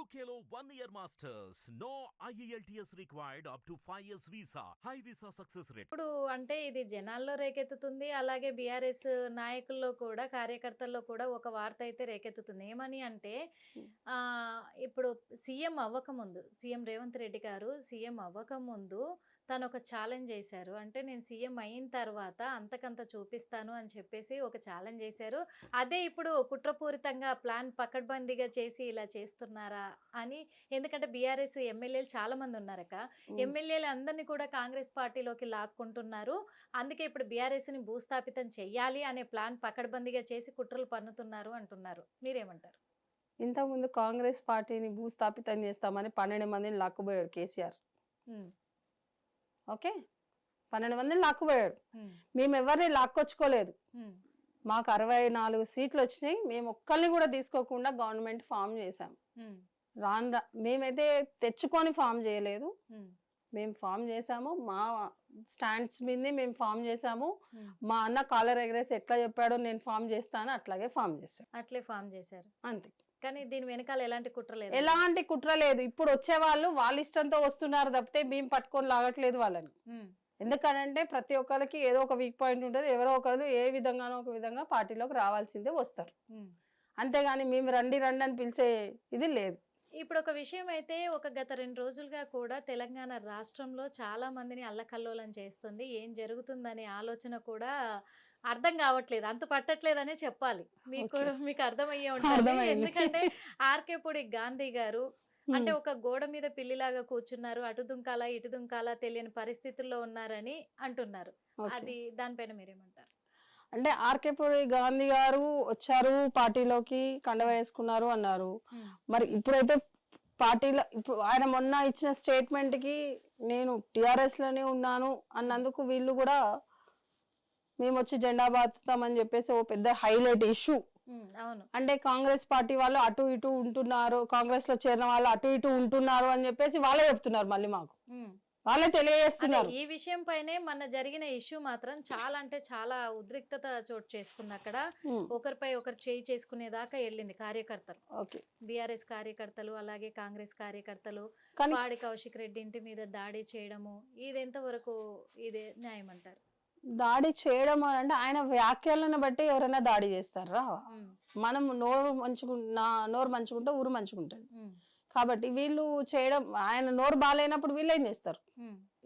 UKLO 1 year masters. No IELTS required up to 5 years visa. High visa success rate. ఇప్పుడు అంటే ఇది జనాల్లో రేకెత్తుతుంది. అలాగే బీఆర్ఎస్ నాయకుల్లో కూడా కార్యకర్తల్లో కూడా ఒక వార్త అయితే రేకెత్తుతుంది. ఏమని అంటే ఇప్పుడు సీఎం రేవంత్ రెడ్డి గారు సీఎం అవ్వకముందు తను ఒక ఛాలెంజ్ చేశారు. అంటే నేను సీఎం అయిన తర్వాత అంతకంత చూపిస్తాను అని చెప్పేసి ఒక ఛాలెంజ్ చేశారు. అదే ఇప్పుడు కుట్రపూరితంగా ప్లాన్ పకడ్బందీగా చేసి ఇలా చేస్తున్నారా అని. ఎందుకంటే బీఆర్ఎస్ ఎమ్మెల్యేలు చాలా మంది ఉన్నారక. ఎమ్మెల్యేలు అందరినీ కూడా కాంగ్రెస్ పార్టీలోకి లాక్కుంటున్నారు. అందుకే ఇప్పుడు బీఆర్ఎస్ ని భూస్థాపితం చెయ్యాలి అనే ప్లాన్ పకడ్బందీగా చేసి కుట్రలు పన్నుతున్నారు అంటున్నారు. మీరేమంటారు? ఇంతకుముందు కాంగ్రెస్ పార్టీని భూస్థాపితం చేస్తామని 12 మందిని లాక్కుపోయాడు కేసీఆర్. ఓకే, 12 మందిని లాక్కుపోయాడు. మేము ఎవరిని లాక్కొచ్చుకోలేదు. మాకు 64 సీట్లు వచ్చినాయి. మేము ఒక్కరిని కూడా తీసుకోకుండా గవర్నమెంట్ ఫామ్ చేసాం. మేమైతే తెచ్చుకొని ఫామ్ చేయలేదు. మేము ఫామ్ చేసాము. మా స్టాండ్స్ మీద మేము ఫామ్ చేసాము. మా అన్న కాలర్ ఎగరేసి ఎట్లా చెప్పాడో నేను ఫామ్ చేస్తాను అట్లాగే ఫామ్ చేశాను. అట్లే ఫామ్ చేశారు అంతే. కానీ దీని వెనకాల ఎలాంటి కుట్ర లేదు. ఎలాంటి కుట్ర లేదు. ఇప్పుడు వచ్చే వాళ్ళు వాళ్ళ ఇష్టంతో వస్తున్నారు తప్పితే మేము పట్టుకొని లాగట్లేదు వాళ్ళని. ఎందుకంటే ప్రతి ఒక్కరికి ఏదో ఒక వీక్ పాయింట్ ఉంటుంది. ఎవరో ఒకరు ఏ విధంగానో ఒక విధంగా పార్టీలోకి రావాల్సిందే వస్తారు. అంతేగాని మేము రండి రండి అని పిలిచే ఇది లేదు. ఇప్పుడు ఒక విషయం అయితే గత 2 రోజులుగా కూడా తెలంగాణ రాష్ట్రంలో చాలా మందిని అల్లకల్లోలం చేస్తుంది. ఏం జరుగుతుందనే ఆలోచన కూడా అర్థం కావట్లేదు, అంత పట్టట్లేదనే చెప్పాలి. మీకు అర్థమయ్యే ఉంటుంది. ఎందుకంటే ఆర్కేపూడి గాంధీ గారు అంటే ఒక గోడ మీద పిల్లిలాగా కూర్చున్నారు. అటు దుంకాలా ఇటు దుంకాలా తెలియని పరిస్థితుల్లో ఉన్నారని అంటున్నారు. అది దానిపైన మీరేమంటారు? అంటే ఆర్కేపూడి గాంధీ గారు వచ్చారు, పార్టీలోకి కండవ వేసుకున్నారు అన్నారు. మరి ఇప్పుడైతే పార్టీలో ఇప్పుడు ఆయన మొన్న ఇచ్చిన స్టేట్మెంట్ కి నేను టిఆర్ఎస్ లోనే ఉన్నాను అన్నందుకు వీళ్ళు కూడా మేము వచ్చి జెండా బాతుతామని చెప్పేసి ఓ పెద్ద హైలైట్ ఇష్యూ. అంటే కాంగ్రెస్ పార్టీ వాళ్ళు అటు ఇటు ఉంటున్నారు, కాంగ్రెస్ లో చేరిన వాళ్ళు అటు ఇటు ఉంటున్నారు అని చెప్పేసి వాళ్ళే చెప్తున్నారు. మళ్ళీ మాకు వాళ్ళే తెలియజేస్తున్నారు. ఈ విషయం పైనే మన జరిగిన ఇష్యూ మాత్రం చాలా అంటే చాలా ఉద్రిక్తత చోటు చేసుకుంది. అక్కడ ఒకరిపై ఒకరు చేయి చేసుకునేదాకా వెళ్ళింది. కార్యకర్తలు, బీఆర్ఎస్ కార్యకర్తలు అలాగే కాంగ్రెస్ కార్యకర్తలు పాడి కౌశిక్ రెడ్డి ఇంటి మీద దాడి చేయడము, ఇది ఎంతవరకు ఇదే న్యాయం అంటారు? దాడి చేయడం అంటే ఆయన వ్యాఖ్యలను బట్టి ఎవరైనా దాడి చేస్తారా? మనం నోరు మంచుకుంటే ఊరు మంచుకుంటాడు. కాబట్టి వీళ్ళు చేయడం, ఆయన నోరు బాగాలేనప్పుడు వీళ్ళు ఏం చేస్తారు?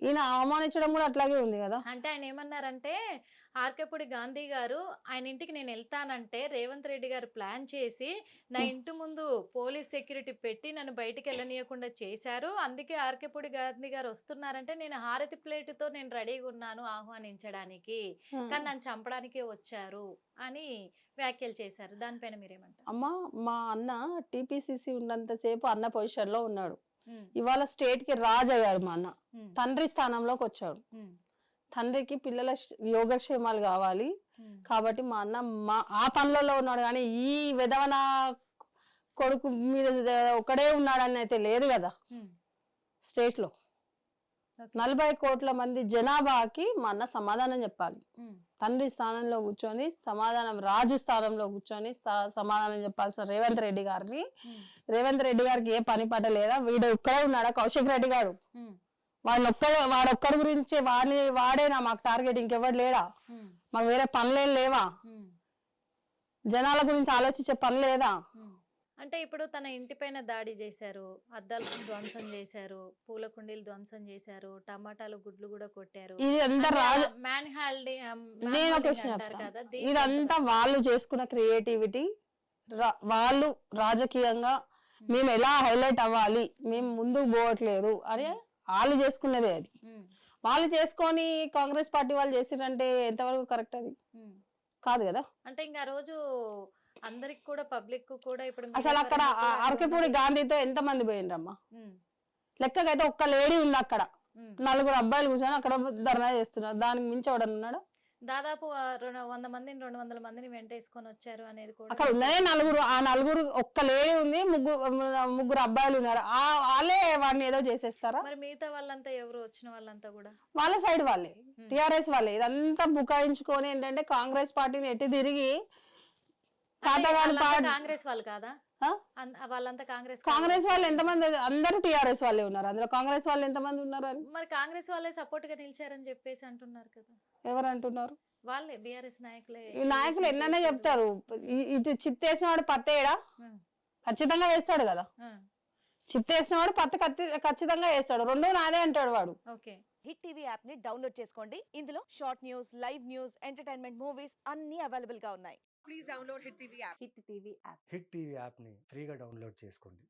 ఈయన అవమానించడం కూడా అట్లాగే ఉంది కదా. అంటే ఆయన ఏమన్నారంటే ఆర్కేపూడి గాంధీ గారు ఆయన ఇంటికి నేను వెళ్తానంటే రేవంత్ రెడ్డి గారు ప్లాన్ చేసి నా ఇంటి ముందు పోలీస్ సెక్యూరిటీ పెట్టి నన్ను బయటికి వెళ్ళనీయకుండా చేశారు. అందుకే ఆర్కేపూడి గాంధీ గారు వస్తున్నారంటే నేను హారతి ప్లేటుతో నేను రెడీగా ఉన్నాను ఆహ్వానించడానికి, కానీ నన్ను చంపడానికే వచ్చారు అని వ్యాఖ్యలు చేశారు. దానిపైన మీరేమంటారు? అమ్మా, మా అన్న టీపీసీసీ ఉన్నంతసేపు అన్న పొజిషన్ లో ఉన్నాడు. ఇవాళ స్టేట్ కి రాజు అయ్యాడు. మా అన్న తండ్రి స్థానంలోకి వచ్చాడు. తండ్రికి పిల్లల యోగక్షేమాలు కావాలి కాబట్టి మా అన్న ఆ పనులలో ఉన్నాడు. కానీ ఈ విధవన కొడుకు మీద ఒకడే ఉన్నాడని అయితే లేదు కదా. స్టేట్ లో 40 కోట్ల మంది జనాభాకి మా అన్న సమాధానం చెప్పాలి. తండ్రి స్థానంలో కూర్చొని సమాధానం, రాజు స్థానంలో కూర్చొని సమాధానం చెప్పాల్సిన రేవంత్ రెడ్డి గారికి ఏ పని పట్ట లేదా? వీడు ఒక్కడే ఉన్నాడా? కౌశిక్ రెడ్డి గారు వాడొక్కడి గురించి వాడేనా మాకు టార్గెట్? ఇంకెవరు లేడా? మాకు వేరే పనులేం లేవా? జనాల గురించి ఆలోచించే పని లేదా? అంటే ఇప్పుడు తన ఇంటిపైన దాడి చేశారు, అద్దాలు ధ్వంసం చేశారు, పూల కుండీలు ధ్వంసం చేశారు, టమాటాలు గుడ్లు కూడా కొట్టారు. ఇదంతా వాళ్ళు చేసుకున్న క్రియేటివిటీ. వాళ్ళు రాజకీయంగా మేము ఎలా హైలైట్ అవ్వాలి, మేము ముందుకు పోవట్లేదు అని వాళ్ళు చేసుకున్నదే. అది వాళ్ళు చేసుకొని కాంగ్రెస్ పార్టీ వాళ్ళు చేసిరంటే ఎంతవరకు కరెక్ట్? అది కాదు కదా. అంటే ఇంకా రోజు అందరికి కూడా పబ్లిక్ కూడా ఇప్పుడు అసలు అక్కడ ఆర్కేపూడి గాంధీతో ఎంత మంది పోయినరమ్మా? లెక్కకైతే ఒక్క లేడీ ఉంది అక్కడ. 4 అబ్బాయిలు కూర్చొని అక్కడ ధర్నా చేస్తున్నారు. దానికి మించి ఎవడన్నా ఉన్నాడు? దాదాపు 100 మందిని 200 మందిని వెంటేసుకొని వచ్చారు అనేది కూడా అక్కడ ఉన్నదే 4. ఆ 4 ఒక్క లేడీ ఉంది, ముగ్గురు అబ్బాయిలు ఉన్నారు. వాళ్ళే వాడిని ఏదో చేసేస్తారా? మరి మిగతా వాళ్ళంతా ఎవరు వచ్చిన వాళ్ళంతా కూడా వాళ్ళ సైడ్ వాళ్ళే, టిఆర్ఎస్ వాళ్ళే. ఇదంతా బుకాయించుకొని ఏంటంటే కాంగ్రెస్ పార్టీని ఎట్టి తిరిగి కాంగ్రెస్ వాళ్ళు కాదా? ఆ? వాళ్ళంతా కాంగ్రెస్ కాంగ్రెస్ వాళ్ళు ఎంతమంది, అందరూ టిఆర్ఎస్ వాళ్ళే ఉన్నారు అందులో, కాంగ్రెస్ వాళ్ళు ఎంతమంది ఉన్నారు అని మరి కాంగ్రెస్ వాళ్ళే సపోర్ట్ గా నిలిచారని చెప్పేసి అంటున్నారు కదా. ఎవరు అంటున్నారు? వాళ్ళే బీఆర్ఎస్ నాయకులే. ఈ నాయకులు ఎన్ననే చెప్తారు, ఇటు చిత్తేసిన వాడు పత్తేడా ఖచ్చితంగా వేస్తాడు కదా, చిత్తేసిన వాడు ఖచ్చితంగా వేస్తాడు, రెండో నాదే అంటాడు వాడు. ఓకే. హిట్ టీవీ యాప్ ని డౌన్లోడ్ చేసుకోండి. ఇందులో short news, live news, entertainment movies అన్ని అవైలబుల్ గా ఉన్నాయి. Please download Hit TV app. Hit TV app. Hit TV యాప్ని ఫ్రీగా డౌన్లోడ్ చేసుకోండి.